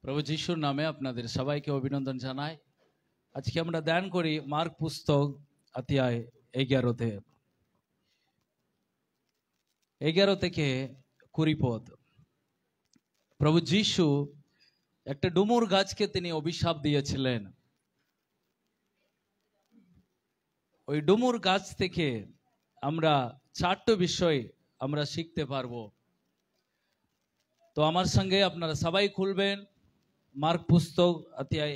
প্রভু যিশুর নামে আপনাদের সবাইকে অভিনন্দন জানাই। আজকে আমরা ধ্যান করি মার্ক পুস্তক অধ্যায় 11 থেকে 20 পদ। প্রভু যিশু একটা ডুমুর গাছকে তিনি অভিশাপ দিয়েছিলেন। ওই ডুমুর গাছ থেকে আমরা 4টি বিষয় আমরা শিখতে পারবো। তো আমার সঙ্গে আপনারা সবাই খুলবেন মার্ক পুস্তক অধ্যায়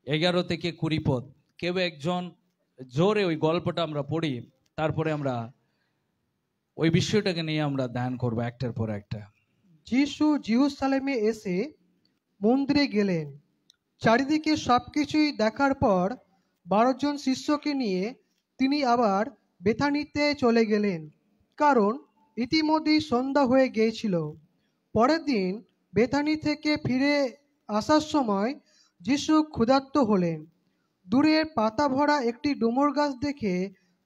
11 থেকে 20 পদ। কেউ একজন জোরে ওই গল্পটা আমরা পড়ি, তারপরে আমরা ওই বিষয়টাকে নিয়ে আমরা ধ্যান করবো একটার পর একটা। যিশু জেরুজালেমে এসে মন্দিরে গেলেন। চারিদিকে সবকিছুই দেখার পর 12 জন শিষ্যকে নিয়ে তিনি আবার বেথানিতে চলে গেলেন, কারণ ইতিমধ্যেই সন্ধ্যা হয়ে গিয়েছিল। পরের দিন বেথানি থেকে ফিরে আসার সময় যিশু ক্ষুধার্ত হলেন। দূরের পাতা ভরা একটি ডুমুর গাছ দেখে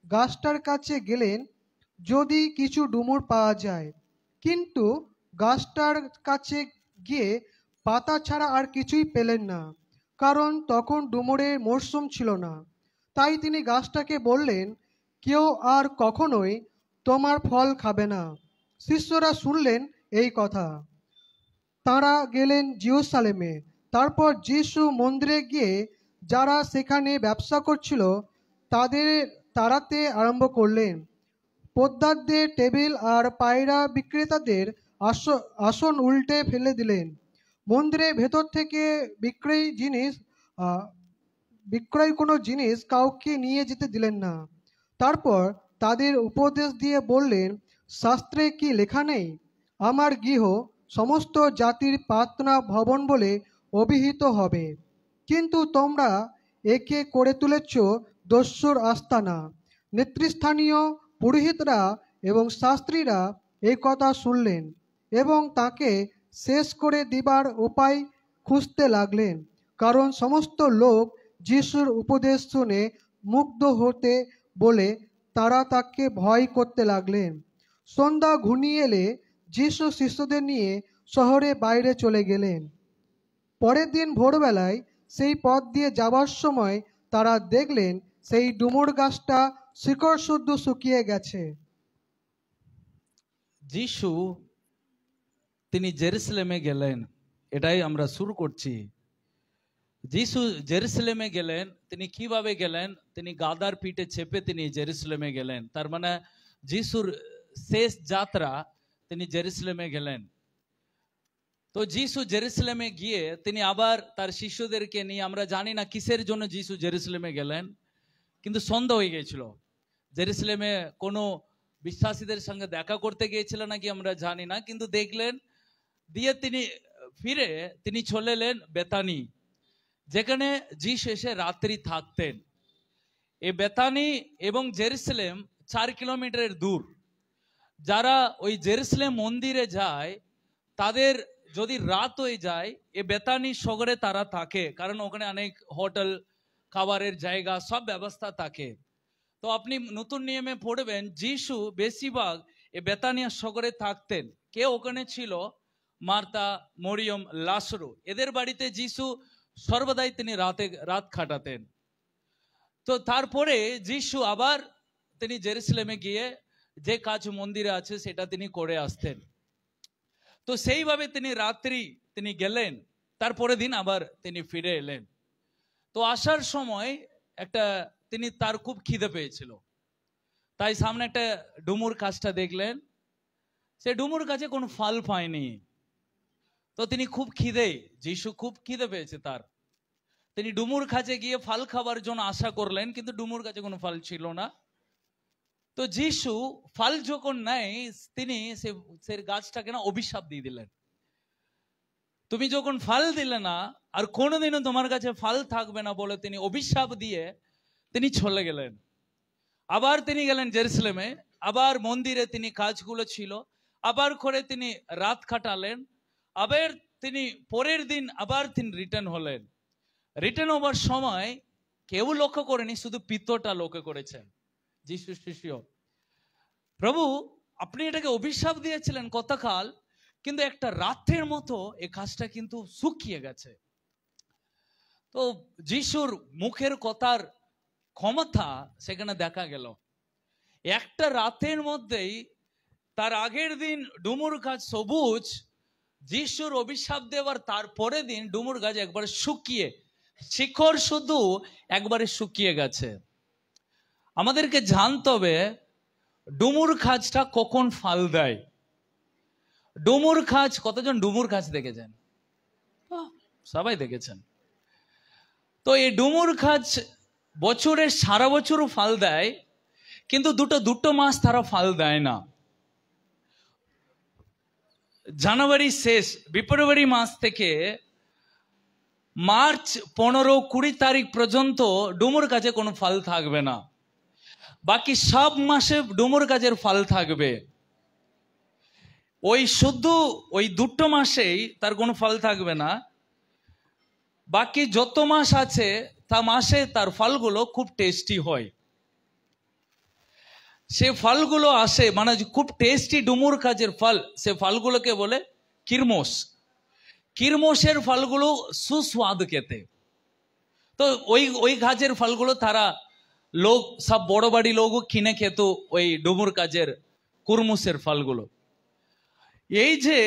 গাছটার কাছে গেলেন যদি কিছু ডুমুর পাওয়া যায়, কিন্তু গাছটার কাছে গিয়ে পাতা ছাড়া আর কিছুই পেলেন না, কারণ তখন ডুমুরের মরশুম ছিল না। তাই তিনি গাছটাকে বললেন, কেউ আর কখনোই তোমার ফল খাবে না। শিষ্যরা শুনলেন এই কথা। তাঁরা গেলেন জেরুজালেমে। তারপর যিশু মন্দিরে গিয়ে যারা সেখানে ব্যবসা করছিল তাদের তাড়াতে আরম্ভ করলেন। পোদ্দারদের টেবিল আর পায়রা বিক্রেতাদের আসন উল্টে ফেলে দিলেন। মন্দিরের ভেতর থেকে বিক্রয় কোনো জিনিস কাউকে নিয়ে যেতে দিলেন না। তারপর তাদের উপদেশ দিয়ে বললেন, শাস্ত্রে কি লেখা নেই, আমার গৃহ সমস্ত জাতির প্রার্থনা ভবন বলে অভিহিত হবে, কিন্তু তোমরা একে করে তুলেছ দস্যুর আস্তানা। নেতৃস্থানীয় পুরোহিতরা এবং শাস্ত্রীরা এই কথা শুনলেন এবং তাকে শেষ করে দিবার উপায় খুঁজতে লাগলেন, কারণ সমস্ত লোক যিশুর উপদেশ শুনে মুগ্ধ হতে বলে তারা তাকে ভয় করতে লাগলেন। সন্ধ্যা ঘনিয়ে এলে যিশু শিষ্যদের নিয়ে শহরে বাইরে চলে গেলেন। পরের দিন ভোরবেলায় সেই পথ দিয়ে যাবার সময় তারা দেখলেন সেই ডুমুর গাছটা শিকড় শুদ্ধ শুকিয়ে গেছে। যিশু তিনি জেরুজালেমে গেলেন, এটাই আমরা শুরু করছি। যিশু জেরুজালেমে গেলেন, তিনি কিভাবে গেলেন? তিনি গাদার পিঠে চেপে তিনি জেরুজালেমে গেলেন। তার মানে যিশুর শেষ যাত্রা তিনি জেরুজালেমে গেলেন। তো যিশু জেরুজালেমে গিয়ে তিনি আবার তার শিষ্যদেরকে নিয়ে, আমরা জানি না কিসের জন্য যিশু জেরুজালেমে গেলেন, কিন্তু সন্ধ্যা হয়ে গিয়েছিল। জেরুজালেমে কোনো বিশ্বাসীদের সঙ্গে দেখা করতে গিয়েছিলেন নাকি আমরা জানি না, কিন্তু দেখলেন দিয়ে তিনি ফিরে তিনি চলে এলেন বেথানি, যেখানে যিশু এসে রাত্রি থাকতেন। এই বেথানি এবং জেরুজালেম 4 কিলোমিটারের দূর। যারা ওই জেরুজালেম মন্দিরে যায় তাদের যদি রাত হয়ে যায় এ বেথানি শহরে তারা থাকে, কারণ ওখানে অনেক হোটেল, খাবারের জায়গা সব ব্যবস্থা থাকে। তো আপনি নতুন নিয়মে পড়বেন যিশু বেশিরভাগ এ বেথানিয়া শহরে থাকতেন। কে ওখানে ছিল? মার্তা, মরিয়ম, লাজরু, এদের বাড়িতে যিশু সর্বদাই তিনি রাত কাটাতেন। তো তারপরে যিশু আবার তিনি জেরুজালেমে গিয়ে যে কাজ মন্দিরে আছে সেটা তিনি করে আসতেন। তো সেইভাবে তিনি রাত্রি তিনি গেলেন, তারপরে দিন আবার তিনি ফিরে এলেন। তো আসার সময় তিনি তার খুব খিদে পেয়েছিল, তাই সামনে একটা ডুমুর গাছটা দেখলেন। সে ডুমুর গাছে কোনো ফল পায়নি। তো তিনি যিশু খুব খিদে পেয়েছে তার। তিনি ডুমুর গাছে গিয়ে ফল খাবার জন্য আশা করলেন, কিন্তু ডুমুর গাছে কোনো ফল ছিল না। তো যিশু ফল যখন নেয় তিনি সে গাছটাকে না অভিশাপ দিয়ে দিলেন। তুমি যখন ফল দিলে না আর কোনোদিনও তোমার কাছে ফল থাকবে না বলে তিনি অভিশাপ দিয়ে তিনি চলে গেলেন। আবার তিনি গেলেন জেরুজালেমে, আবার মন্দিরে তিনি কাজগুলো ছিল আবার করে তিনি রাত কাটালেন। আবার তিনি পরের দিন আবার তিনি রিটার্ন হলেন। রিটার্ন হবার সময় কেউ লক্ষ্য করেনি, শুধু পিতরটা লক্ষ্য করেছেন। যিশু শিষ্য, প্রভু আপনি এটাকে অভিশাপ দিয়েছিলেন কতকাল, কিন্তু একটা রাতের মতো এই কাজটা কিন্তু শুকিয়ে গেছে। তো যিশুর মুখের কথার ক্ষমতা সেখানে দেখা গেল। একটা রাতের মধ্যেই তার আগের দিন ডুমুর গাছ সবুজ, যিশুর অভিশাপ দেওয়ার তারপরে দিন ডুমুর গাছ একবারে শুকিয়ে, শিকড় শুধু একবারে শুকিয়ে গেছে। আমাদেরকে জানতে হবে ডুমুর গাছটা কখন ফল দেয়। ডুমুর গাছ, কতজন ডুমুর গাছ দেখেছেন? সবাই দেখেছেন। তো এই ডুমুর গাছ বছরের সারা বছরও ফল দেয়, কিন্তু দুটো মাস তারা ফল দেয় না। জানুয়ারি শেষ, ফেব্রুয়ারি মাস থেকে মার্চ 15-20 তারিখ পর্যন্ত ডুমুর গাছে কোনো ফল থাকবে না। বাকি সব মাসে ডুমুর গাছের ফল থাকবে। ওই শুধু ওই 2 মাসেই তার কোনো ফল থাকবে না। বাকি যত মাস আছে তা মাসে তার ফলগুলো খুব টেস্টি হয়। সে ফলগুলো আসে, মানে খুব টেস্টি ডুমুর গাছের ফল, সে ফলগুলোকে বলে কিরমোস। কিরমোসের ফলগুলো সুস্বাদ খেতে। তো ওই গাছের ফলগুলো তারা লোক, সব বড় বাড়ি লোকও কিনে খেত ওই ডুমুর গাছের কুরমুসের ফলগুলো। এই যে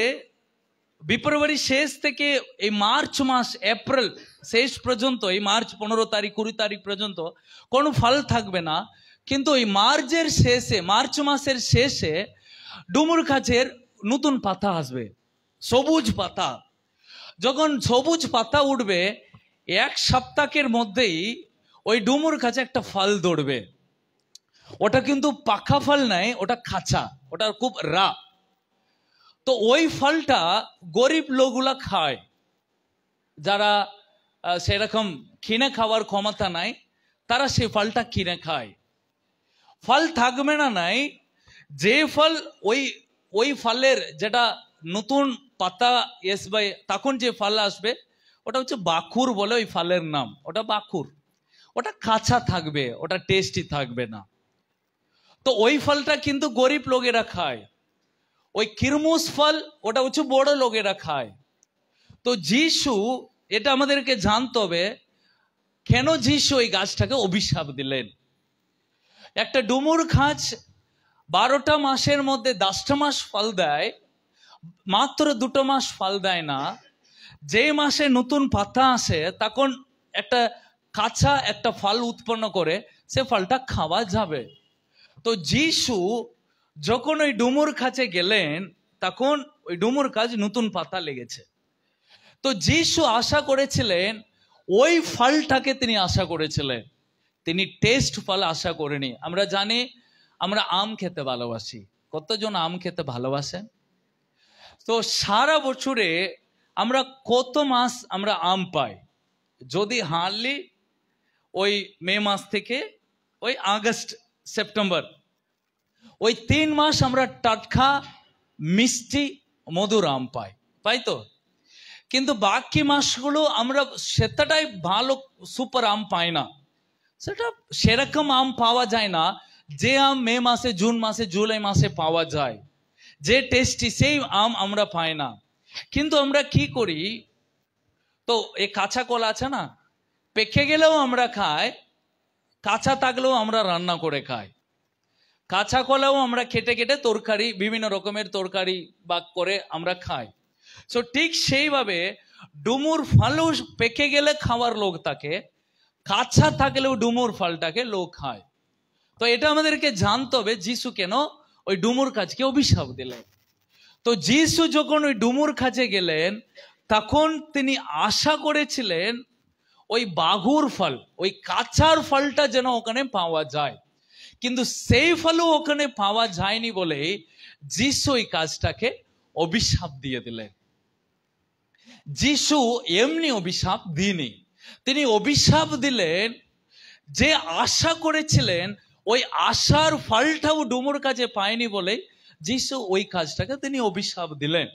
ফেব্রুয়ারি শেষ থেকে এই মার্চ মাস, এপ্রিল শেষ পর্যন্ত, এই মার্চ 15 তারিখ 20 তারিখ পর্যন্ত কোনো ফল থাকবে না। কিন্তু এই মার্চের শেষে, মার্চ মাসের শেষে ডুমুর গাছের নতুন পাতা আসবে, সবুজ পাতা। যখন সবুজ পাতা উঠবে, 1 সপ্তাহের মধ্যেই ওই ডুমুর গাছে একটা ফল ধরবে। ওটা কিন্তু পাকা ফল নাই, ওটা কাঁচা, ওটা খুব রা। তো ওই ফলটা গরিব লোকগুলা খায়, যারা সেরকম কিনে খাওয়ার ক্ষমতা নাই, তারা সেই ফলটা কিনে খায়। ফল থাকবে না নাই, যে ফল ওই ফলের যেটা নতুন পাতা আসবে তখন যে ফল আসবে ওটা হচ্ছে বাকুর বলে ওই ফলের নাম, ওটা বাকুর। ওটা কাঁচা থাকবে, ওটা টেস্টি থাকবে না। তো ওই ফলটা কিন্তু গরিব লোকেরা খায়। ওই কিরমুস ফল ওটা হচ্ছে বড় লোকেরা খায়। তো যিশু, এটা আমাদেরকে জানতে হবে কেন যিশু ওই গাছটাকে অভিশাপ দিলেন। একটা ডুমুর গাছ 12টা মাসের মধ্যে 10টা মাস ফল দেয়, মাত্র 2 মাস ফল দেয় না। যে মাসে নতুন পাতা আসে তখন একটা কাঁচা একটা ফল উৎপন্ন করে, সে ফলটা খাওয়া যাবে। তো যিশু যখন ওই ডুমুর গাছে গেলেন তখন ওই ডুমুর গাছ নতুন পাতা লেগেছে। তো যিশু আশা করেছিলেন ওই ফলটাকে, তিনি আশা করেছিলেন, তিনি টেস্ট ফল আশা করেনি। আমরা জানি আমরা আম খেতে ভালোবাসি। কতজন আম খেতে ভালোবাসেন? তো সারা বছরে আমরা কত মাস আমরা আম পাই? যদি হার্ডলি ওই মে মাস থেকে ওই আগস্ট সেপ্টেম্বর, ওই 3 মাস আমরা টাটকা মিষ্টি মধুর আম পাই, তাই তো? কিন্তু বাকি মাসগুলো আমরা সেটাই ভালো সুপার আম পাই না। সেটা সেরকম আম পাওয়া যায় না যে আম মে মাসে, জুন মাসে, জুলাই মাসে পাওয়া যায়। যে টেস্টি সেই আম আমরা পাই না। কিন্তু আমরা কি করি, তো এই কাঁচা কলা আছে না, পেকে গেলেও আমরা খাই, কাঁচা থাকলেও আমরা রান্না করে খাই। কাঁচা কলাও আমরা কেটে কেটে তরকারি, বিভিন্ন রকমের তরকারি বা করে আমরা খাই। সো ঠিক সেইভাবে ডুমুর ফলও পেকে গেলে খাওয়ার লোক থাকে, কাঁচা থাকলেও ডুমুর ফলটাকে লোক খায়। তো এটা আমাদেরকে জানতে হবে যিশু কেন ওই ডুমুর গাছকে অভিশাপ দিলেন। তো যিশু যখন ওই ডুমুর গাছে গেলেন তখন তিনি আশা করেছিলেন ওই বাঘুর ফল, ওই কাঁচার ফলটা যেন ওখানে পাওয়া যায়। কিন্তু সেই ফলও ওখানে পাওয়া যায়নি বলে যিশু ওই কাজটাকে অভিশাপ দিয়ে দিলেন। যিশু এমনি অভিশাপ দিনই, তিনি অভিশাপ দিলেন যে আশা করেছিলেন ওই আশার ফলটাও ডুমুর কাছে পায়নি বলে যিশু ওই কাজটাকে তিনি অভিশাপ দিলেন।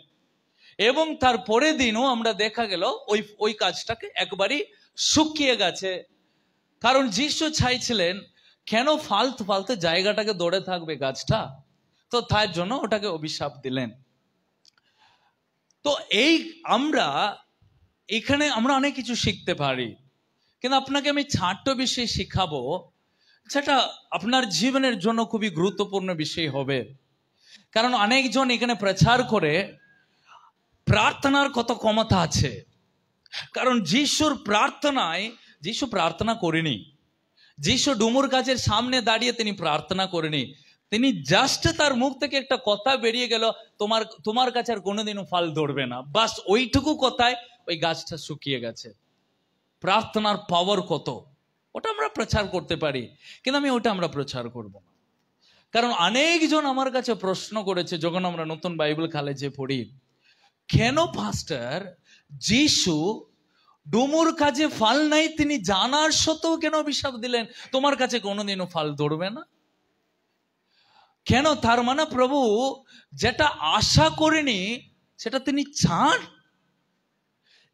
এবং তার পরের দিনও আমরা দেখা গেল ওই কাজটাকে একবারই শুকিয়ে গেছে। কারণ যিশু চাইছিলেন কেন ফালতু ফালতু জায়গাটাকে দৌড়ে থাকবে গাছটা, তো তার জন্য ওটাকে অভিশাপ দিলেন। তো এই আমরা এখানে আমরা অনেক কিছু শিখতে পারি, কিন্তু আপনাকে আমি ছোট্ট বিষয় শিখাবো যেটা আপনার জীবনের জন্য খুবই গুরুত্বপূর্ণ বিষয় হবে। কারণ অনেকজন এখানে প্রচার করে প্রার্থনার কত ক্ষমতা আছে, কারণ যিশুর প্রার্থনায়, যিশু প্রার্থনা করেনি, যিশু ডুমুর গাছের সামনে দাঁড়িয়ে তিনি প্রার্থনা করেনি, তিনি জাস্ট তার মুখ থেকে একটা কথা বেরিয়ে গেল, তোমার কাছে আর কোনোদিনও ফল ধরবে না, বাস ওইটুকু কথায় ওই গাছটা শুকিয়ে গেছে। প্রার্থনার পাওয়ার কত, ওটা আমরা প্রচার করতে পারি, কিন্তু আমি ওটা আমরা প্রচার করব না। কারণ অনেকজন আমার কাছে প্রশ্ন করেছে যখন আমরা নতুন বাইবেল কলেজে পড়ি, কেন পাস্টার যিশু ডুমুর কাজে ফল নাই তিনি জানার সত্ত্বেও কেন অভিশাপ দিলেন, তোমার কাছে কোনোদিনও ফল ধরবে না? কেন? তার মানে প্রভু যেটা আশা করেনি সেটা তিনি চান,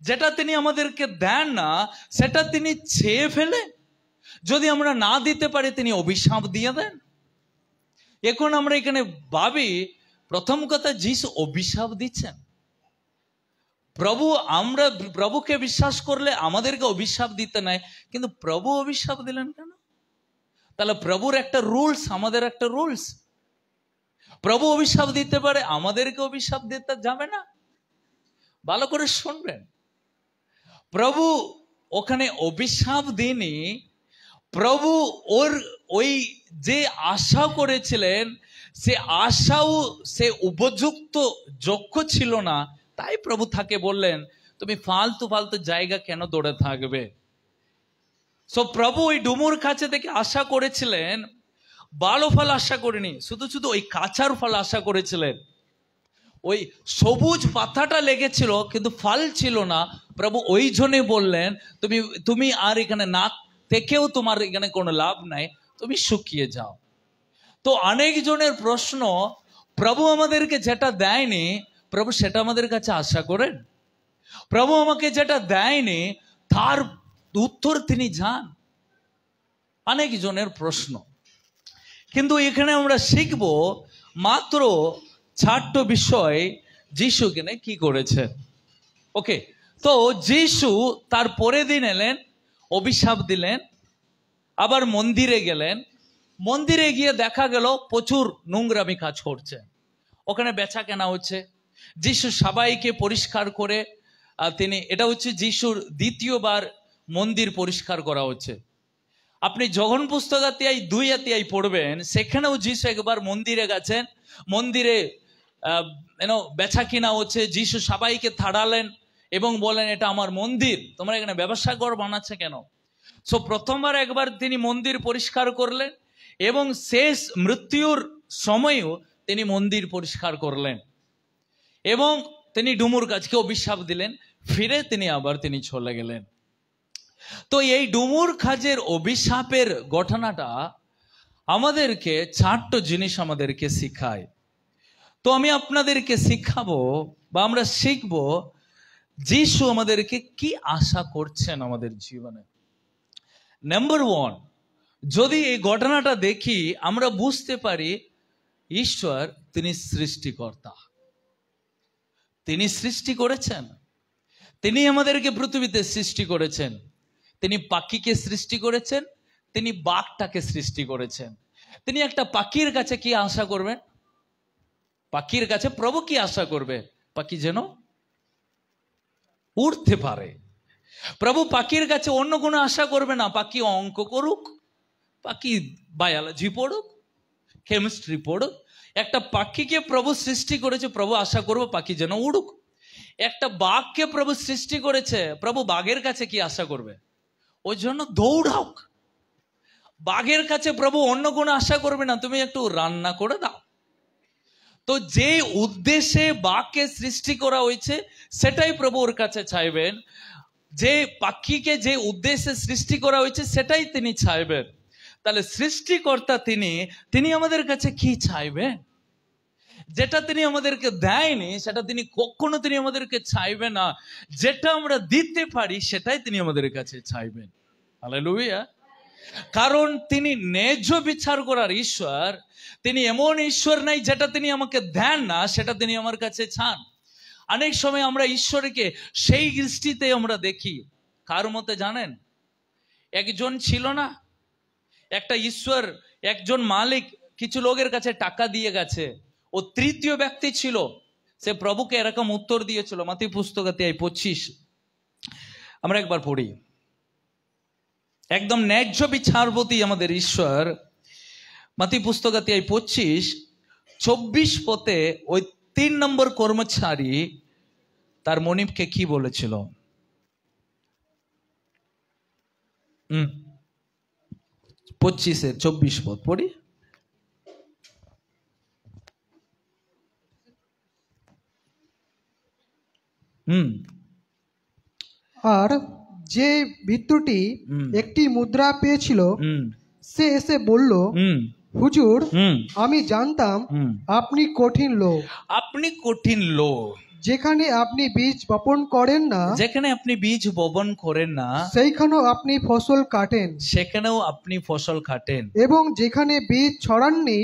যেটা তিনি আমাদেরকে দেন না সেটা তিনি চেয়ে ফেলে, যদি আমরা না দিতে পারি তিনি অভিশাপ দিয়ে দেন। এখন আমরা এখানে ভাবি, প্রথম কথা যিশু অভিশাপ দিচ্ছেন। প্রভু, আমরা প্রভুকে বিশ্বাস করলে আমাদেরকে অভিশাপ দিতে নাই, কিন্তু প্রভু অভিশাপ দিলেন কেন? তাহলে প্রভুর একটা রুলস, আমাদের একটা রুলস। প্রভু অভিশাপ দিতে পারে, আমাদেরকে অভিশাপ দিতে যাবে না। ভালো করে শুনবেন, প্রভু ওখানে অভিশাপ দিনি, প্রভু ওর ওই যে আশা করেছিলেন সে আশাও সে উপযুক্ত যোগ্য ছিল না, তাই প্রভু তাকে বললেন তুমি ফালতু ফালতু জায়গা কেন দৌড়ে থাকবে। সো প্রভু ওই ডুমুর কাছে থেকে আশা করেছিলেন, ভালো ফল আশা করেনি, শুধু শুধু ওই কাঁচার ফল আশা করেছিলেন। ওই সবুজ পাতাটা লেগেছিল কিন্তু ফল ছিল না, প্রভু ওই জন্যে বললেন তুমি আর এখানে না থেকেও তোমার এখানে কোনো লাভ নাই, তুমি শুকিয়ে যাও। তো অনেক জনের প্রশ্ন, প্রভু আমাদেরকে যেটা দেয়নি প্রভু সেটা আমাদের কাছে আশা করেন? প্রভু আমাকে যেটা দেয়নি তার উত্তর তিনি জান? অনেক জনের প্রশ্ন। কিন্তু এখানে আমরা শিখব মাত্র 4টা বিষয় যিশু এখানে কি করেছেন। ওকে, তো যিশু তার পরের দিন এলেন, অভিশাপ দিলেন, আবার মন্দিরে গেলেন। মন্দিরে গিয়ে দেখা গেল প্রচুর নোংরামি কাজ করছে, ওখানে বেচা কেনা হচ্ছে। যিশু সবাইকে পরিষ্কার করে তিনি, এটা হচ্ছে যিশুর দ্বিতীয়বার মন্দির পরিষ্কার করা হচ্ছে। আপনি যখন পুস্তকাতিয়ায় 2 অধ্যায় পড়বেন, সেখানেও যিশু একবার মন্দিরে গেছেন, মন্দিরে বেচা কিনা হচ্ছে। যিশু সবাইকে থাড়ালেন এবং বলেন এটা আমার মন্দির, তোমরা এখানে ব্যবসা ঘর বানাচ্ছে কেন? সো প্রথমবার একবার তিনি মন্দির পরিষ্কার করলেন এবং শেষ মৃত্যুর সময়ও তিনি মন্দির পরিষ্কার করলেন এবং তিনি ডুমুর গাছকে অভিশাপ দিলেন, ফিরে তিনি আবার তিনি চলে গেলেন। তো এই ডুমুর গাছের অভিশাপের ঘটনাটা আমাদেরকে 4টা জিনিস আমাদেরকে শিখায়। তো আমি আপনাদেরকে শিখাবো বা আমরা শিখবো যিশু আমাদেরকে কি আশা করছেন আমাদের জীবনে। নাম্বার 1, যদি এই ঘটনাটা দেখি আমরা বুঝতে পারি ঈশ্বর তিনি সৃষ্টিকর্তা, তিনি সৃষ্টি করেছেন, তিনি আমাদেরকে পৃথিবীতে সৃষ্টি করেছেন, তিনি পাখিকে সৃষ্টি করেছেন, তিনি বাঘটাকে সৃষ্টি করেছেন। তিনি একটা পাখির কাছে কি আশা করবেন? পাখির কাছে প্রভু কি আশা করবে? পাখি যেন উড়তে পারে। প্রভু পাখির কাছে অন্য কোনো আশা করবে না, পাখি অঙ্ক করুক, পাখি বায়োলজি পড়ুক, কেমিস্ট্রি পড়ুক। একটা পাখিকে প্রভু সৃষ্টি করেছে, প্রভু আশা করবো পাখি যেন উড়ুক। একটা বাঘকে প্রভু সৃষ্টি করেছে, প্রভু বাঘের কাছে কি আশা করবে? ওই জন্য দৌড়াওক। বাঘের কাছে প্রভু অন্য কোনো আশা করবে না, তুমি একটু রান্না করে দাও। তো যে উদ্দেশ্যে বাঘকে সৃষ্টি করা হয়েছে সেটাই প্রভু ওর কাছে চাইবেন। যে পাখিকে যে উদ্দেশ্যে সৃষ্টি করা হয়েছে সেটাই তিনি চাইবেন। তাহলে সৃষ্টিকর্তা তিনি আমাদের কাছে কি চাইবেন? যেটা তিনি আমাদেরকে দেয়নি সেটা তিনি কখনো তিনি আমাদেরকে চাইবে না। যেটা আমরা দিতে পারি সেটাই তিনি আমাদের কাছে চাইবেন। হালেলুয়া। কারণ তিনি ন্যায্য বিচার করার ঈশ্বর। তিনি এমন ঈশ্বর নাই যেটা তিনি আমাকে দেন না সেটা তিনি আমার কাছে চান। অনেক সময় আমরা ঈশ্বরকে সেই দৃষ্টিতে আমরা দেখি। কার মতে জানেন? একজন ছিল না, একটা ঈশ্বর, একজন মালিক কিছু লোকের কাছে টাকা দিয়ে গেছে, ও তৃতীয় ব্যক্তি ছিল, সে প্রভুকে এরকম উত্তর দিয়েছিল। মাত্তিউ পুস্তক 25 আমরা একবার পড়ি। একদম ন্যায্য বিচারপতি আমাদের ঈশ্বর। মাত্তিউ পুস্তক 25:24 পথে ওই 3 নম্বর কর্মচারী তার মনিবকে কি বলেছিল? 25-24 পথ পড়ি। আর যে ভিত্তুটি একটি মুদ্রা পেয়েছিল সে এসে বলল, হুজুর, আমি জানতাম আপনি কঠিন লোক। আপনি কঠিন লোক, যেখানে আপনি বীজ বপন করেন না, যেখানে আপনি বীজ বপন করেন না, সেইখানেও আপনি ফসল কাটেন, সেখানেও আপনি ফসল কাটেন, এবং যেখানে বীজ ছড়াননি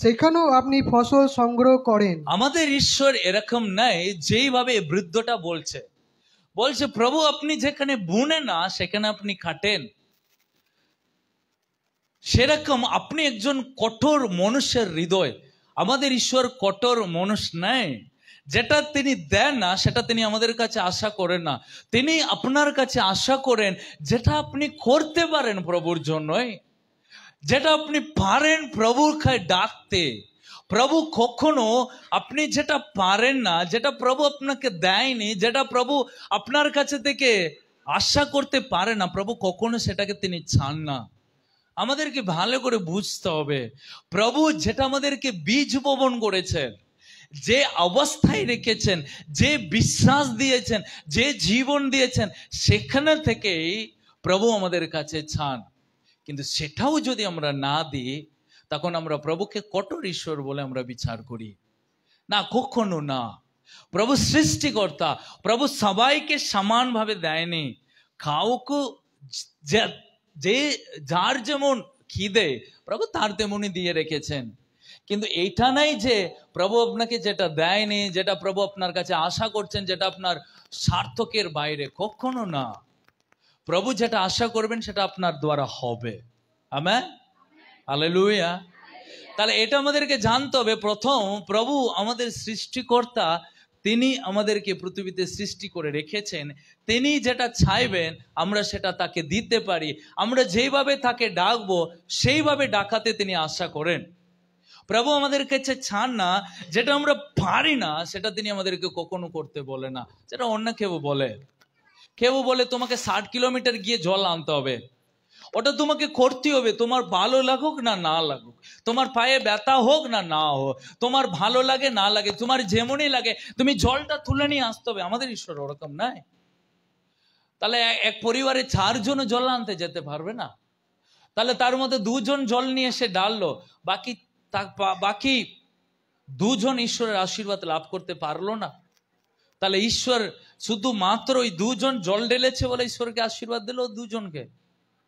সেখানেও আপনি ফসল সংগ্রহ করেন। আমাদের ঈশ্বর এরকম নাই যেইভাবে বৃদ্ধটা বলছে। বলছে প্রভু আপনি যেখানে বুনে না সেখানে আপনি কাটেন। সেরকম আপনি একজন কঠোর মানুষের হৃদয়। আমাদের ঈশ্বর কঠোর মানুষ নাই। যেটা তিনি দেন না সেটা তিনি আমাদের কাছে আশা করেন না। তিনি আপনার কাছে আশা করেন যেটা আপনি করতে পারেন প্রভুর জন্যই, যেটা আপনি পারেন প্রভুর কাছে ডাকতে। প্রভু কখনো আপনি যেটা পারেন না, যেটা প্রভু আপনাকে দেয়নি, যেটা প্রভু আপনার কাছে থেকে আশা করতে পারে না, প্রভু কখনো সেটাকে তিনি চান না। আমাদেরকে ভালো করে বুঝতে হবে, প্রভু যেটা আমাদেরকে বীজ বপন করেছেন, যে অবস্থায় রেখেছেন, যে বিশ্বাস দিয়েছেন, যে জীবন দিয়েছেন, সেখানে থেকেই প্রভু আমাদের কাছে চান। কিন্তু সেটাও যদি আমরা না দিই তখন আমরা প্রভুকে কঠোর ঈশ্বর বলে আমরা বিচার করি। না, কখনো না। প্রভু সৃষ্টিকর্তা, প্রভু সবাইকে সমানভাবে দেয়নি। কাউকে যে যার যেমন খিদে প্রভু তার তেমনই দিয়ে রেখেছেন। কিন্তু এইটা নাই যে প্রভু আপনাকে যেটা দেয়নি, যেটা প্রভু আপনার কাছে আশা করছেন, যেটা আপনার সার্থকের বাইরে, কখনো না। প্রভু যেটা আশা করবেন সেটা আপনার দ্বারা হবে। Amen, hallelujah. তাহলে এটা আমাদেরকে জানতে হবে, প্রথম প্রভু আমাদের সৃষ্টিকর্তা, তিনি আমাদেরকে পৃথিবীতে সৃষ্টি করে রেখেছেন। তিনি যেটা চাইবেন আমরা সেটা তাকে দিতে পারি। আমরা যেইভাবে তাকে ডাকবো সেইভাবে ডাকাতে তিনি আশা করেন। প্রভু আমাদের কাছে চান না যেটা আমরা পারি না সেটা তিনি আমাদেরকে কখনো করতে বলে না। যেটা অন্য কেউ বলে, কেউ বলে তোমাকে 60 কিলোমিটার গিয়ে জল আনতে হবে, ওটা তোমাকে করতে হবে, তোমার ভালো লাগুক না না লাগুক, তোমার পায়ে ব্যথা হোক না না হোক, তোমার ভালো লাগে না লাগে, তোমার যেমনই লাগে, তুমি জলটা তুলে নিয়ে আসতে হবে। আমাদের ঈশ্বর ওরকম নাই। তাহলে এক পরিবারে 4 জন জল আনতে যেতে পারবে না? তাহলে তার মধ্যে 2 জন জল নিয়ে এসে ডাললো, বাকি 2 জন ঈশ্বরের আশীর্বাদ লাভ করতে পারলো না। তাহলে ঈশ্বর শুধুমাত্র ওই 2 জন জল ঢেলেছে বলে ঈশ্বরকে আশীর্বাদ দিল 2 জনকে?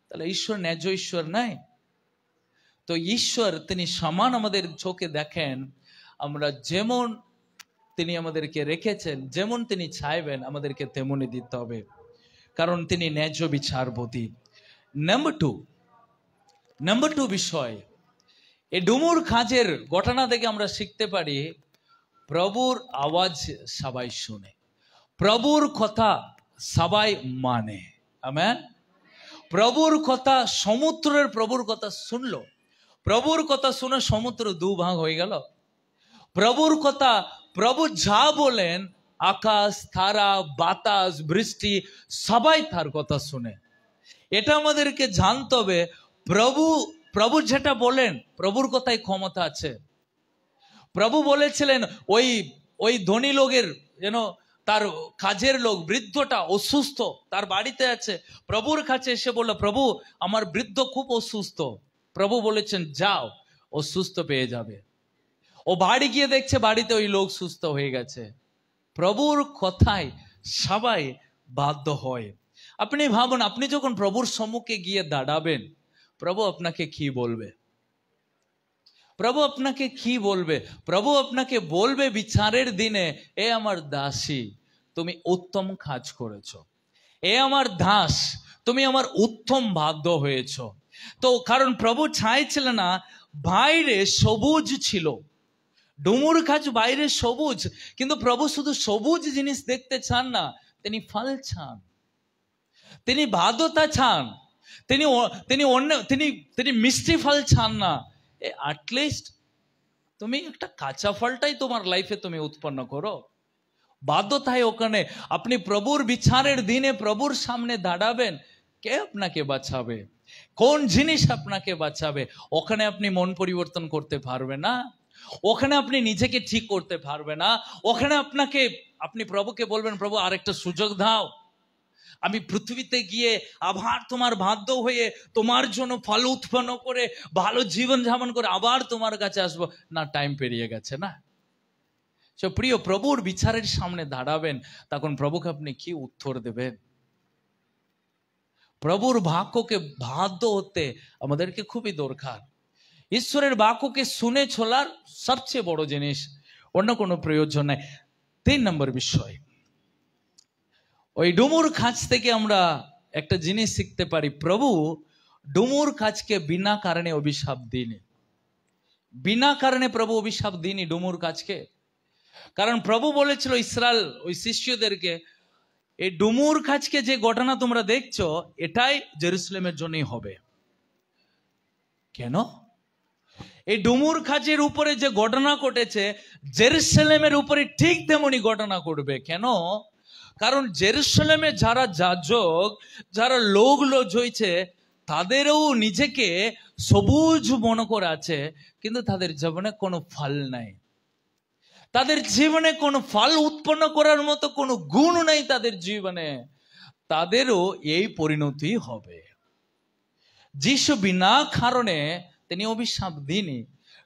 তাহলে ঈশ্বর ন্যায্য ঈশ্বর নাই। তো ঈশ্বর তিনি সমান আমাদের চোখে দেখেন। আমরা যেমন তিনি আমাদেরকে রেখেছেন, যেমন তিনি চাইবেন আমাদেরকে তেমনই দিতে হবে, কারণ তিনি ন্যায্য বিচারপতি। নাম্বার টু বিষয়, এই ডুমুর কাজের ঘটনা থেকে আমরা শিখতে পারি প্রভুর আওয়াজ সবাই শুনে, প্রভুর কথা সবাই মানে। আমেন। প্রভুর কথা, সমুদ্রের প্রভুর কথা শুনলো, প্রভুর কথা শুনে সমুদ্র 2 ভাগ হয়ে গেল। প্রভুর কথা, প্রভু যা বলেন, আকাশ, তারা, বাতাস, বৃষ্টি সবাই তার কথা শুনে। এটা আমাদেরকে জানতে হবে, প্রভু যেটা বলেন, প্রভুর কথাই ক্ষমতা আছে। প্রভু বলেছিলেন ওই ধনী লোকের, তার কাজের লোক বৃদ্ধটা অসুস্থ, তার বাড়িতে আছে, প্রভুর কাছে এসে বলল, প্রভু আমার বৃদ্ধ খুব অসুস্থ। প্রভু বলেছেন যাও, ও সুস্থ পেয়ে যাবে। ও বাড়ি গিয়ে দেখছে বাড়িতে ওই লোক সুস্থ হয়ে গেছে। প্রভুর কথায় সবাই বাধ্য হয়। আপনি ভাবুন, আপনি যখন প্রভুর সম্মুখে গিয়ে দাঁড়াবেন, প্রভু আপনাকে কি বলবে? প্রভু আপনাকে কি বলবে? প্রভু আপনাকে বলবে বিচারের দিনে, এ আমার দাসী, তুমি উত্তম কাজ করেছো। এ আমার দাস, তুমি আমার উত্তম বাধ্য হয়েছ। তো কারণ প্রভু চাইছিল না, বাইরে সবুজ ছিল, ডুমুর গাছ বাইরে সবুজ, কিন্তু প্রভু শুধু সবুজ জিনিস দেখতে চান না, তিনি ফল চান, তিনি বাধ্যতা চান, তিনি তিনি অন্য তিনি তিনি মিষ্টি ফল চান না। অ্যাটলিস্ট তুমি একটা কাঁচা ফলটাই তোমার লাইফে তুমি উৎপন্ন করো। বাধ্যতায় ওখানে আপনি প্রভুর বিচারের দিনে প্রভুর সামনে দাঁড়াবেন, কে আপনাকে বাঁচাবে? কোন জিনিস আপনাকে বাঁচাবে? ওখানে আপনি মন পরিবর্তন করতে পারবে না, ওখানে আপনি নিজেকে ঠিক করতে পারবে না। ওখানে আপনি প্রভুকে বলবেন, প্রভু আরেকটা সুযোগ দাও, আমি পৃথিবীতে গিয়ে আবার তোমার বাধ্য হয়ে তোমার জন্য ফল উৎপন্ন করে ভালো জীবন যাপন করে আবার তোমার কাছে আসবো না, টাইম পেরিয়ে গেছে না। প্রিয়, প্রভুর বিচারের সামনে দাঁড়াবেন, তখন প্রভুকে আপনি কি উত্তর দেবেন? প্রভুর বাক্যকে বাধ্য হতে আমাদেরকে খুবই দরকার। ঈশ্বরের বাক্যকে শুনে চলার সবচেয়ে বড় জিনিস, অন্য কোনো প্রয়োজন নাই। 3 নম্বর বিষয়, ওই ডুমুর কাছ থেকে আমরা একটা জিনিস শিখতে পারি, প্রভু ডুমুর কাজকে বিনা কারণে অভিশাপ দিনি। বিনা কারণে প্রভু অভিশাপ দিনি ডুমুর কাজকে। কারণ প্রভু বলেছিল ইসরায়েল ওই শিষ্যদেরকে, এই ডুমুর কাজকে যে ঘটনা তোমরা দেখছো, এটাই জেরুসালেমের জন্যই হবে। কেন? এই ডুমুর কাজের উপরে যে ঘটনা ঘটেছে, জেরুসালেমের উপরে ঠিক তেমনি ঘটনা ঘটবে। কেন? কারণ জেরুসালেমে যারা যাজক, যারা লোক হয়েছে, তাদেরও নিজেকে সবুজ মনে করে আছে, কিন্তু তাদের জীবনে কোনো ফল নাই, তাদের জীবনে কোনো ফল উৎপন্ন করার মতো কোনো গুণ নাই তাদের জীবনে। তাদেরও এই পরিণতি হবে। যিশু বিনা কারণে তিনি অভিশাপ দিনি,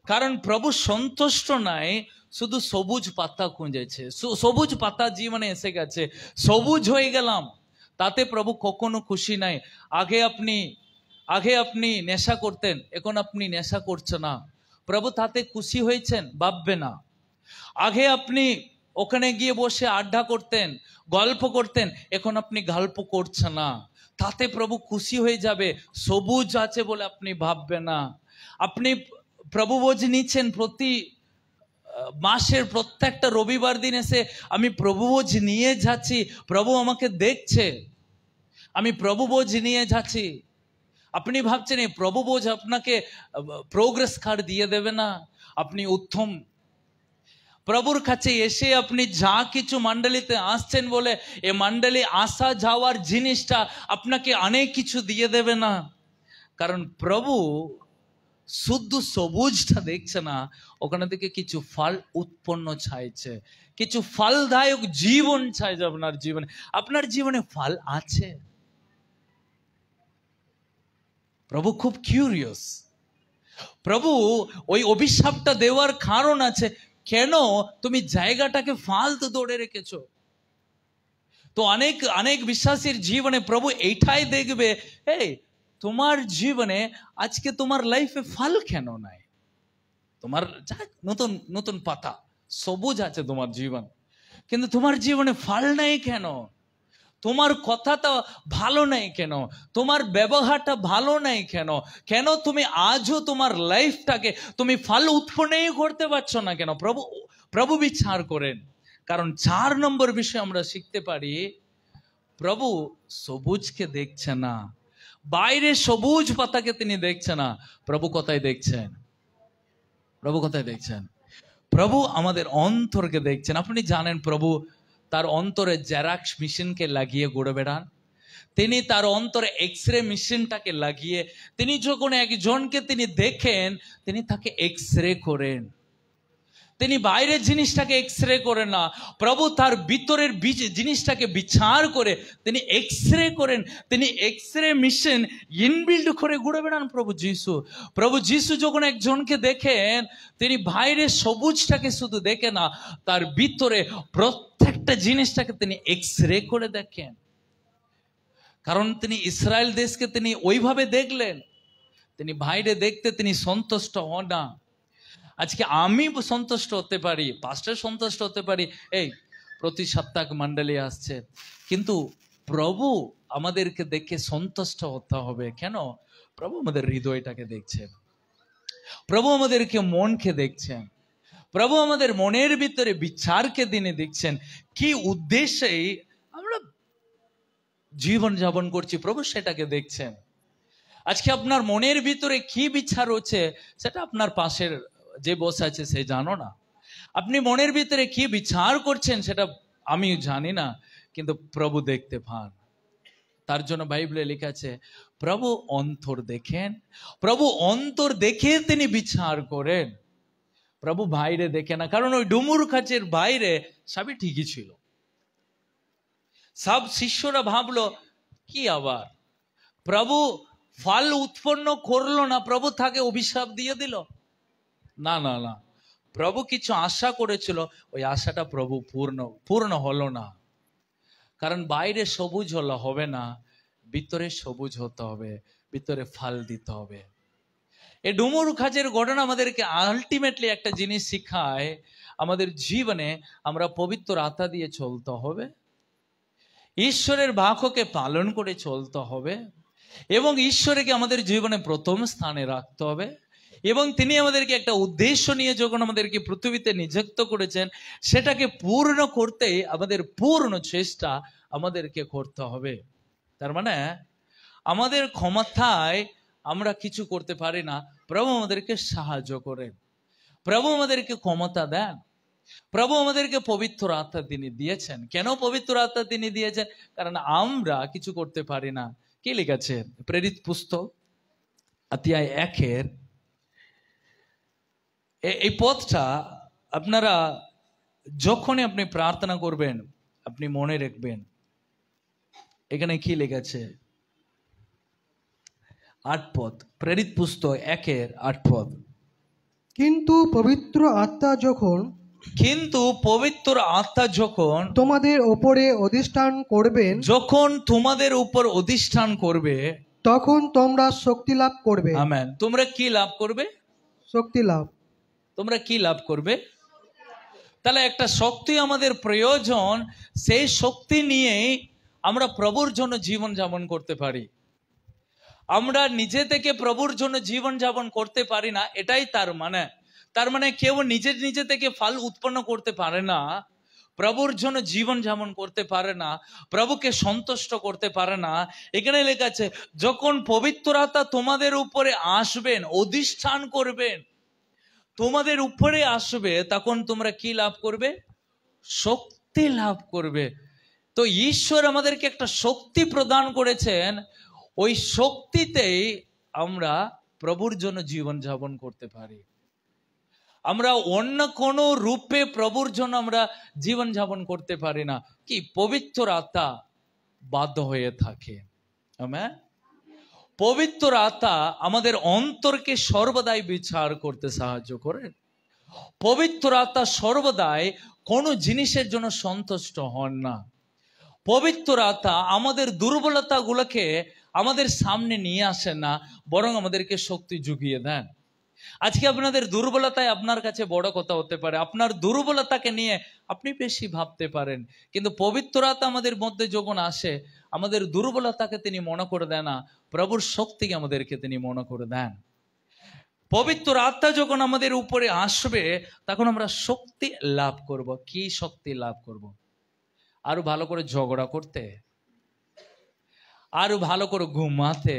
কারণ প্রভু সন্তুষ্ট নাই শুধু সবুজ পাতা খুঁজেছে। সবুজ পাতা জীবনে এসে গেছে, সবুজ হয়ে গেলাম, তাতে প্রভু কখনো খুশি নাই। আগে আপনি নেশা করতেন, এখন আপনি নেশা করছেন না, প্রভু তাতে খুশি হয়েছেন? ভাববে না। আগে আপনি ওখানে গিয়ে বসে আড্ডা করতেন, গল্প করতেন, এখন আপনি গল্প করছেন না, তাতে প্রভু খুশি হয়ে যাবে? সবুজ আছে বলে আপনি ভাববে না। আপনি প্রভু বোঝ নিচ্ছেন, প্রতি মাসের প্রত্যেকটা রবিবার দিন এসে আমি প্রভু বোঝ নিয়ে যাচ্ছি, প্রভু আমাকে দেখছে, আমি প্রভু বোঝ নিয়ে যাচ্ছি। আপনি ভাবছেন এই প্রভু বোঝ আপনাকে প্রোগ্রেস কার্ড দিয়ে দেবে না? আপনি উত্তম প্রভুর কাছে এসে আপনি যা কিছু মণ্ডলীতে আসছেন বলে এ মণ্ডলী আসা যাওয়ার জিনিসটা আপনাকে অনেক কিছু দিয়ে দেবে না। কারণ প্রভু শুদ্ধ সবুজটা দেখছে না, ওখানে থেকে কিছু ফল উৎপন্ন চাইছে, কিছু ফলদায়ক জীবন চাইছে আপনার জীবনে। আপনার জীবনে ফল আছে? প্রভু খুব কিউরিয়াস। প্রভু ওই অভিশাপটা দেওয়ার কারণ আছে, কেন তুমি জায়গাটাকে ফালতু দৌড়ে রেখেছো। তো অনেক বিশ্বাসীর জীবনে প্রভু এইটাই দেখবে, এই তোমার জীবনে আজকে তোমার লাইফে ফল কেন নাই? তোমার নতুন নতুন পাতা সবুজ আছে তোমার জীবন, কিন্তু তোমার জীবনে ফল নাই কেন? তোমার কথাটা ভালো নাই কেন? তোমার ব্যবহারটা ভালো নাই কেন? কেন তুমি আজও তোমার লাইফটাকে তুমি ফল উৎপন্নই করতে পারছো না কেন? প্রভু বিচার করেন। কারণ 4 নম্বর বিষয় আমরা শিখতে পারি, প্রভু সবুজকে দেখছে না, বাইরে সবুজ পাতাকে তিনি দেখছে না। প্রভু কোথায় দেখছেন? প্রভু কোথায় দেখছেন? প্রভু আমাদের অন্তরকে দেখছেন। আপনি জানেন প্রভু তার অন্তরে জেরক্স মেশিনকে লাগিয়ে ঘুরে বেড়ান। তিনি তার অন্তরে এক্সরে মেশিনটাকে লাগিয়ে তিনি যখন একজনকে তিনি দেখেন, তিনি তাকে এক্সরে করেন। তিনি বাইরের জিনিসটাকে এক্সরে করেন না, প্রভু তার ভিতরের জিনিসটাকে বিচার করে তিনি এক্সরে করেন। তিনি এক্সরে মেশিন ইনবিল্ড করে ঘুরে বেড়ান প্রভু যিশু যখন একজনকে দেখেন, তিনি বাইরের সবুজটাকে শুধু দেখে না, তার ভিতরে প্রত্যেকটা জিনিসটাকে তিনি এক্সরে করে দেখেন। কারণ তিনি ইসরায়েল দেশকে তিনি ওইভাবে দেখলেন। তিনি বাইরে দেখতে তিনি সন্তুষ্ট হন না, আজকে আমি সন্তুষ্ট হতে পারি, পাস্টার সন্তুষ্ট হতে পারি, এই প্রতি সপ্তাহ মণ্ডলী আসছে, কিন্তু প্রভু আমাদেরকে দেখে সন্তুষ্ট হতে হবে। কেন? প্রভু আমাদের হৃদয়টাকে দেখছেন, প্রভু আমাদেরকে মনকে দেখছেন, প্রভু আমাদের মনের ভিতরে বিচারকে দিনে দেখছেন। কি উদ্দেশ্যে আমরা জীবন যাপন করছি, প্রভু সেটাকে দেখছেন। আজকে আপনার মনের ভিতরে কি বিচার হচ্ছে সেটা আপনার পাশের যে বসে আছে সে জানো না। আপনি মনের ভিতরে কি বিচার করছেন সেটা আমি জানি না, কিন্তু প্রভু দেখতে পান। তার জন্য বাইবেলে লেখা আছে প্রভু অন্তর দেখেন, প্রভু অন্তর দেখে তিনি বিচার করেন, প্রভু বাইরে দেখে না। কারণ ওই ডুমুর কাছের বাইরে সবই ঠিকই ছিল, সব শিষ্যরা ভাবলো কি আবার প্রভু ফল উৎপন্ন করলো না, প্রভু তাকে অভিশাপ দিয়ে দিল। না না না, প্রভু কিছু আশা করেছিল, ওই আশাটা প্রভু পূর্ণ হলো না। কারণ বাইরে সবুজ হলে হবে না, ভিতরে সবুজ হতে হবে, ভিতরে ফল দিতে হবে। এই ডুমুর খাজের ঘটনা আমাদেরকে আলটিমেটলি একটা জিনিস শিখায়, আমাদের জীবনে আমরা পবিত্র আত্মা দিয়ে চলতে হবে, ঈশ্বরের বাক্যকে পালন করে চলতে হবে, এবং ঈশ্বরকে আমাদের জীবনে প্রথম স্থানে রাখতে হবে। এবং তিনি আমাদেরকে একটা উদ্দেশ্য নিয়ে যখন আমাদেরকে পৃথিবীতে নিযুক্ত করেছেন, সেটাকে পূর্ণ করতে আমাদের পূর্ণ চেষ্টা আমাদেরকে করতে হবে। তার মানে আমাদের ক্ষমতায় আমরা কিছু করতে পারি না, প্রভু আমাদেরকে সাহায্য করেন, প্রভু আমাদেরকে ক্ষমতা দেন, প্রভু আমাদেরকে পবিত্র আত্মা তিনি দিয়েছেন। কেন পবিত্র আত্মা তিনি দিয়েছেন? কারণ আমরা কিছু করতে পারি না। কি লিখেছে প্রেরিত পুস্তক অধ্যায় 1 এই পদটা আপনারা যখনই আপনি প্রার্থনা করবেন আপনি মনে রাখবেন। এখানে কি লিখেছে? 8 পদ, প্রেরিত পুস্তক 1:8 পদ। কিন্তু পবিত্র আত্মা যখন তোমাদের উপরে অধিষ্ঠান করবেন, তখন তোমরা শক্তি লাভ করবে। আমেন। তোমরা কি লাভ করবে? শক্তি লাভ। তোমরা কি লাভ করবে? তাহলে একটা শক্তি আমাদের প্রয়োজন, সেই শক্তি নিয়েই আমরা প্রভুর জন্য জীবন যাপন করতে পারি। আমরা নিজে থেকে প্রভুর জন্য জীবন যাপন করতে পারি না, এটাই তার মানে কেউ নিজে থেকে ফল উৎপন্ন করতে পারে না, প্রভুর জন্য জীবন যাপন করতে পারে না, প্রভুকে সন্তুষ্ট করতে পারে না। এখানে লেখা আছে যখন পবিত্র আত্মা তোমাদের উপরে আসবেন, অধিষ্ঠান করবেন, তোমাদের উপরে আসবে, তখন তোমরা কি লাভ করবে? শক্তি লাভ করবে। তো ঈশ্বর আমাদেরকে একটা শক্তি প্রদান করেছেন, ওই শক্তিতেই আমরা প্রভুর জন্য জীবন যাপন করতে পারি। আমরা অন্য কোনো রূপে প্রভুর জন্য আমরা জীবন যাপন করতে পারি না। কি পবিত্র আত্মা বাধ্য হয়ে থাকে। আমেন। পবিত্র আত্মা আমাদের অন্তরকে সর্বদাই বিচার করতে সাহায্য করেন। পবিত্র আত্মা সর্বদাই কোনো জিনিসের জন্য সন্তুষ্ট হন না। পবিত্র আত্মা আমাদের দুর্বলতাগুলোকে আমাদের সামনে নিয়ে আসেন না, বরং আমাদেরকে শক্তি জুগিয়ে দেন। আজকে আপনাদের দুর্বলতায় আপনার কাছে বড় কথা হতে পারে, আপনার দুর্বলতাকে নিয়ে আপনি বেশি ভাবতে পারেন, কিন্তু পবিত্র আত্মা আমাদের মধ্যে যখন আসে, আমাদের দুর্বলতাকে তিনি মনে করে দেন না, প্রভুর শক্তিকে আমাদেরকে তিনি মনে করে দেন। পবিত্র আত্মা যখন আমাদের উপরে আসবে, তখন আমরা শক্তি লাভ করব। কি শক্তি লাভ করব? আরো ভালো করে ঝগড়া করতে, আরো ভালো করে ঘুমাতে,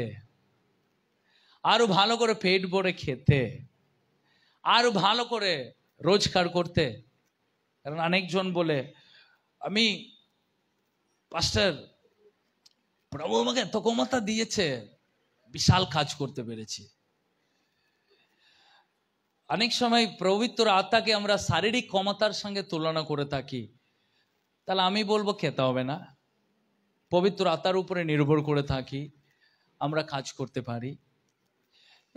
আরো ভালো করে পেট ভরে খেতে, আরো ভালো করে রোজগার করতে। কারণ অনেকজন বলে, আমি পাস্টার, প্রভু আমাকে এত ক্ষমতা দিয়েছে, বিশাল কাজ করতে পেরেছি। অনেক সময় পবিত্র আত্মাকে আমরা শারীরিক ক্ষমতার সঙ্গে তুলনা করে থাকি। তাহলে আমি বলবো খেতে হবে না, পবিত্র আত্মার উপরে নির্ভর করে থাকি, আমরা কাজ করতে পারি।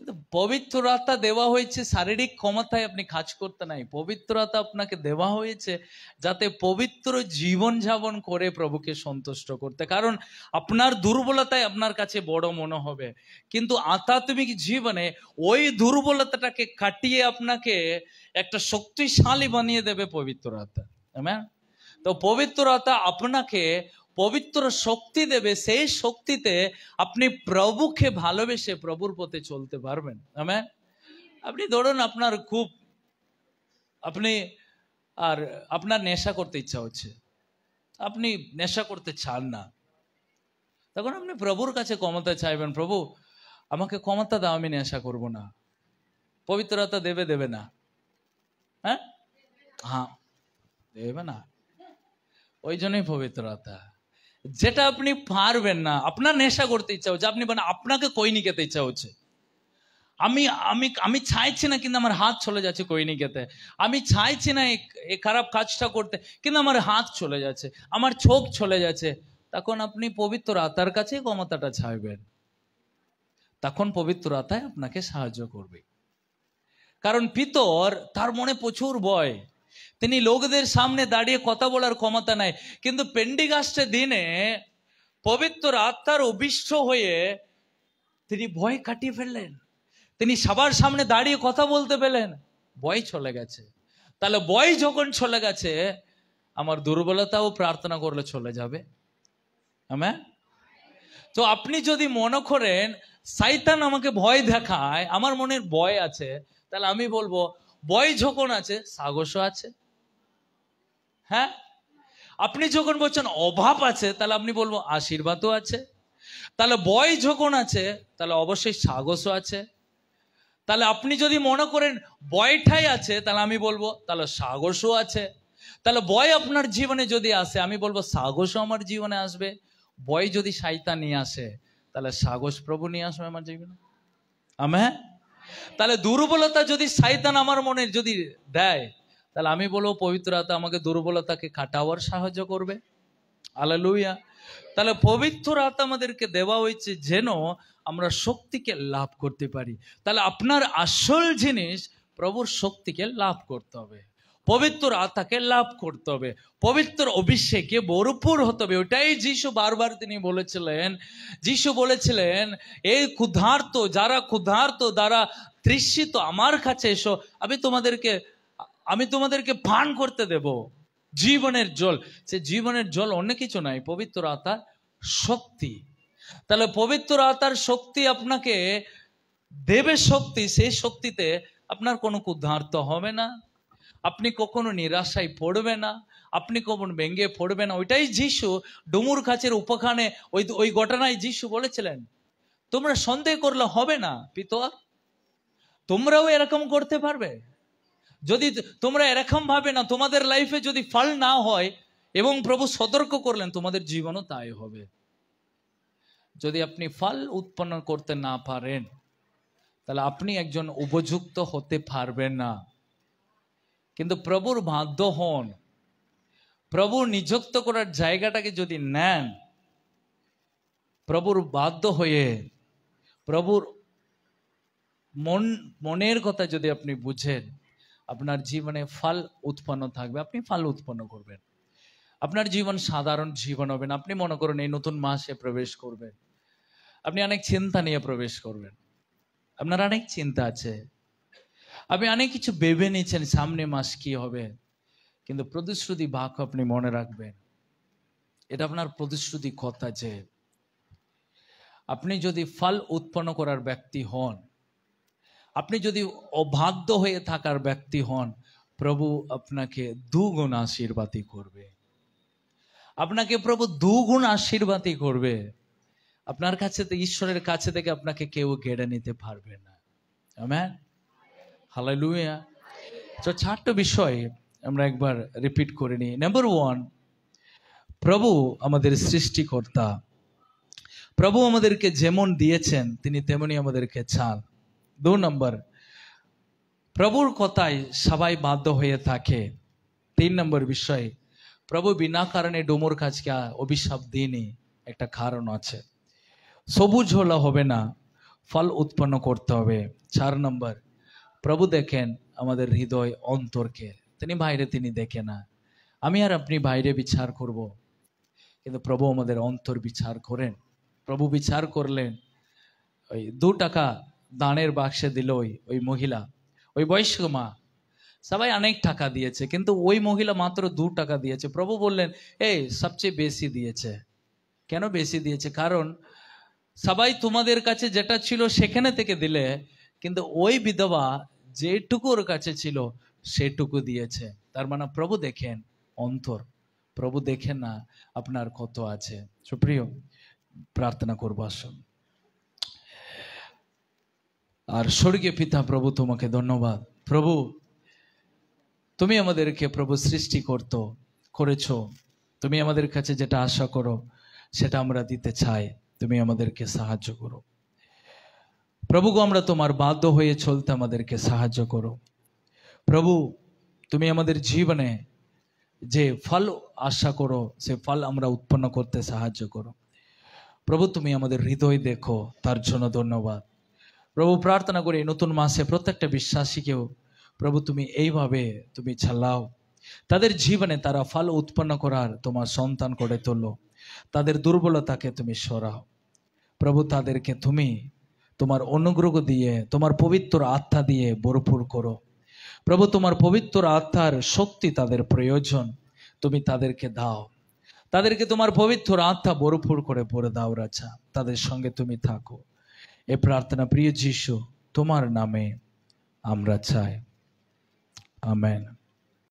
কিন্তু পবিত্র আত্মা দেওয়া হয়েছে শারীরিক ক্ষমতায় আপনি কাজ করতে নাই। পবিত্র আত্মা আপনাকে দেওয়া হয়েছে যাতে পবিত্র জীবন যাপন করে প্রভুকে সন্তুষ্ট করতে। কারণ আপনার দুর্বলতাই আপনার কাছে বড় মনে হবে, কিন্তু আধ্যাত্মিক জীবনে ওই দুর্বলতাটাকে কাটিয়ে আপনাকে একটা শক্তিশালী বানিয়ে দেবে পবিত্র আত্মা। আমেন। তো পবিত্র আত্মা আপনাকে পবিত্র শক্তি দেবে, সেই শক্তিতে আপনি প্রভুকে ভালোবেসে প্রভুর পথে চলতে পারবেন। আমেন। আপনি ধরুন আপনার নেশা করতে ইচ্ছা হচ্ছে, আপনি নেশা করতে চান না, তখন আপনি প্রভুর কাছে ক্ষমতা চাইবেন, প্রভু আমাকে ক্ষমতা দাও, আমি নেশা করব না। পবিত্র আত্মা দেবে না? হ্যাঁ, দেবে না। ওই জন্যই পবিত্র আত্মা। যেটা আপনি পারবেন না, আপনার নেশা করতে ইচ্ছা হচ্ছে, আপনি বলেন আপনাকে কৈনি খেতে ইচ্ছা হচ্ছে, আমি আমি আমি চাইছি না কিন্তু আমার হাত চলে যাচ্ছে কৈনি খেতে, আমি চাইছি না এই খারাপ কাজটা করতে কিন্তু আমার হাত চলে যাচ্ছে, আমার চোখ চলে যাচ্ছে, তখন আপনি পবিত্র আত্মার কাছে ক্ষমতাটা চাইবেন। তখন পবিত্র আত্মাই আপনাকে সাহায্য করবে। কারণ পিতর, তার মনে প্রচুর ভয়, তিনি লোকদের সামনে দাঁড়িয়ে কথা বলার ক্ষমতা নাই, কিন্তু পেন্টিকস্টের দিনে পবিত্র আত্মার অভিষ্ট হয়ে তিনি ভয় কাটিয়ে ফেললেন, তিনি সবার সামনে দাঁড়িয়ে কথা বলতে পেলেন, ভয় চলে গেছে। তাহলে ভয় যখন চলে গেছে, আমার দুর্বলতাও প্রার্থনা করলে চলে যাবে। আমেন। তো আপনি যদি মনে করেন শয়তান আমাকে ভয় দেখায়, আমার মনের ভয় আছে, তাহলে আমি বলবো ভয় যখন আছে সাহসও আছে। হ্যাঁ, আপনি যখন বলছেন অভাব আছে, তাহলে আপনি বলবো আশীর্বাদও আছে। তাহলে ভয় যখন আছে, তাহলে অবশ্যই সাহসও আছে। তাহলে আপনি যদি মনে করেন ভয়টাই আছে, তাহলে আমি বলবো তাহলে সাহসও আছে। তাহলে ভয় আপনার জীবনে যদি আসে, আমি বলবো সাহসও আমার জীবনে আসবে। ভয় যদি শয়তান নিয়ে আসে, তাহলে সাহস প্রভু নিয়ে আসবে আমার জীবনে। আমেন। তাহলে দুর্বলতা যদি শয়তান আমার মনে যদি দেয়, তাহলে আমি বলবো পবিত্র আত্মা আমাকে দুর্বলতাকে কাটাবার সাহায্য করবে। হালেলুয়া। তাহলে পবিত্র আত্মা আমাদেরকে দেওয়া হয়েছে যেন আমরা শক্তিকে লাভ করতে পারি। তাহলে আপনার আসল জিনিস প্রভুর শক্তিকে লাভ করতে হবে, পবিত্র আত্মাকে লাভ করতে হবে, পবিত্র অভিষেকে ভরপুর হতে হবে। ওটাই যিশু বারবার তিনি বলেছিলেন। যিশু বলেছিলেন, এই ক্ষুধার্ত যারা যারা তৃষিত, আমার কাছে এসো, আমি তোমাদেরকে পান করতে দেব জীবনের জল। সে জীবনের জল অন্য কিছু নাই, পবিত্র আত্মার শক্তি। তাহলে পবিত্র আত্মার শক্তি আপনাকে দেবে শক্তি, সেই শক্তিতে আপনার কোনো ক্ষুধার্ত হবে না, আপনি কখনো নিরাশায় পড়বে না, আপনি কখনো ভেঙে পড়বে না। ওইটাই যিশু ডুমুর গাছের উপখানে ওই ঘটনায় যিশু বলেছিলেন, তোমরা সন্দেহ করলে হবে না পিতর, তোমরাও এরকম করতে পারবে। যদি তোমরা এরকম ভাবে না, তোমাদের লাইফে যদি ফল না হয়, এবং প্রভু সতর্ক করলেন তোমাদের জীবনও তাই হবে। যদি আপনি ফল উৎপন্ন করতে না পারেন, তাহলে আপনি একজন উপযুক্ত হতে পারবেন না। কিন্তু প্রভুর বাধ্য হন, প্রভুর নিযুক্ত করার জায়গাটাকে যদি নেন, প্রভুর বাধ্য হয়ে প্রভুর মনের কথা যদি আপনি বুঝেন, আপনার জীবনে ফল উৎপন্ন থাকবে, আপনি ফল উৎপন্ন করবেন। আপনার জীবন সাধারণ জীবন হবে না। আপনি মনে করেন এই নতুন মাসে প্রবেশ করবেন, আপনি অনেক চিন্তা নিয়ে প্রবেশ করবেন, আপনার অনেক চিন্তা আছে, আপনি অনেক কিছু ভেবে নিয়েছেন সামনে মাস কি হবে, কিন্তু প্রতিশ্রুতি বাক্য আপনি মনে রাখবেন, এটা আপনার প্রতিশ্রুতি কথা যে আপনি যদি ফল উৎপন্ন করার ব্যক্তি হন, আপনি যদি অবাধ্য হয়ে থাকার ব্যক্তি হন, প্রভু আপনাকে দুগুণ আশীর্বাদই করবে, আপনাকে প্রভু দুগুণ আশীর্বাদই করবে। আপনার কাছে, ঈশ্বরের কাছে থেকে আপনাকে কেউ কেড়ে নিতে পারবে না। Amen, hallelujah. তো 4টা বিষয় আমরা একবার রিপিট করে নিই। নাম্বার 1, প্রভু আমাদের সৃষ্টিকর্তা, প্রভু আমাদেরকে যেমন দিয়েছেন তিনি তেমনি আমাদেরকে চান। 2 নম্বর, প্রভুর কথায় সবাই বাধ্য হয়ে থাকে। 3 নম্বর বিষয়, প্রভু বিনা কারণে ডুমুর গাছকে অভিশাপ দিইনি, একটা কারণ আছে। সবুজ হলে হবে না, ফল উৎপন্ন করতে হবে। 4 নম্বর, প্রভু দেখেন আমাদের হৃদয় অন্তরকে, তিনি বাইরে তিনি দেখে না। আমি আর আপনি বাইরে বিচার করব, কিন্তু প্রভু আমাদের অন্তর বিচার করেন। প্রভু বিচার করলেন, ওই 2 টাকা দানের বাক্সে দিল ওই মহিলা, ওই বয়স্ক মা। সবাই অনেক টাকা দিয়েছে, কিন্তু ওই মহিলা মাত্র 2 টাকা দিয়েছে। প্রভু বললেন, এই সবচেয়ে বেশি দিয়েছে। কেন বেশি দিয়েছে? কারণ সবাই তোমাদের কাছে যেটা ছিল সেখানে থেকে দিলে, কিন্তু ওই বিধবা যেটুকু ওর কাছে ছিল সেটুকু দিয়েছে। তার মানে প্রভু দেখেন অন্তর, প্রভু দেখেন না আপনার কত আছে। সুপ্রিয়, প্রার্থনা করবো আসুন। আর স্বর্গীয় পিতা, প্রভু তোমাকে ধন্যবাদ। প্রভু তুমি আমাদেরকে প্রভু সৃষ্টি করেছো, তুমি আমাদের কাছে যেটা আশা করো সেটা আমরা দিতে চাই। তুমি আমাদেরকে সাহায্য করো প্রভু গো, আমরা তোমার বাধ্য হয়ে চলতে আমাদেরকে সাহায্য করো প্রভু। তুমি আমাদের জীবনে যে ফল আশা করো সে ফল আমরা উৎপন্ন করতে সাহায্য করো প্রভু। তুমি আমাদের হৃদয় দেখো, তার জন্য ধন্যবাদ প্রভু। প্রার্থনা করি নতুন মাসে প্রত্যেকটা বিশ্বাসীকেও প্রভু তুমি এইভাবে তুমি চালাও, তাদের জীবনে তারা ফল উৎপন্ন করার তোমার সন্তান করে তোলো। তাদের দুর্বলতাকে তুমি সরাও প্রভু, তাদেরকে তুমি তোমার অনুগ্রহ দিয়ে, তোমার পবিত্র আত্মা দিয়ে ভরপুর করো প্রভু। তোমার পবিত্র আত্মার শক্তি তাদের প্রয়োজন, তুমি তাদেরকে দাও, তাদেরকে তোমার পবিত্র আত্মা ভরপুর করে ভরে দাও রাজা। তাদের সঙ্গে তুমি থাকো, এ প্রার্থনা প্রিয় যিশু তোমার নামে আমরা চাই, আমেন।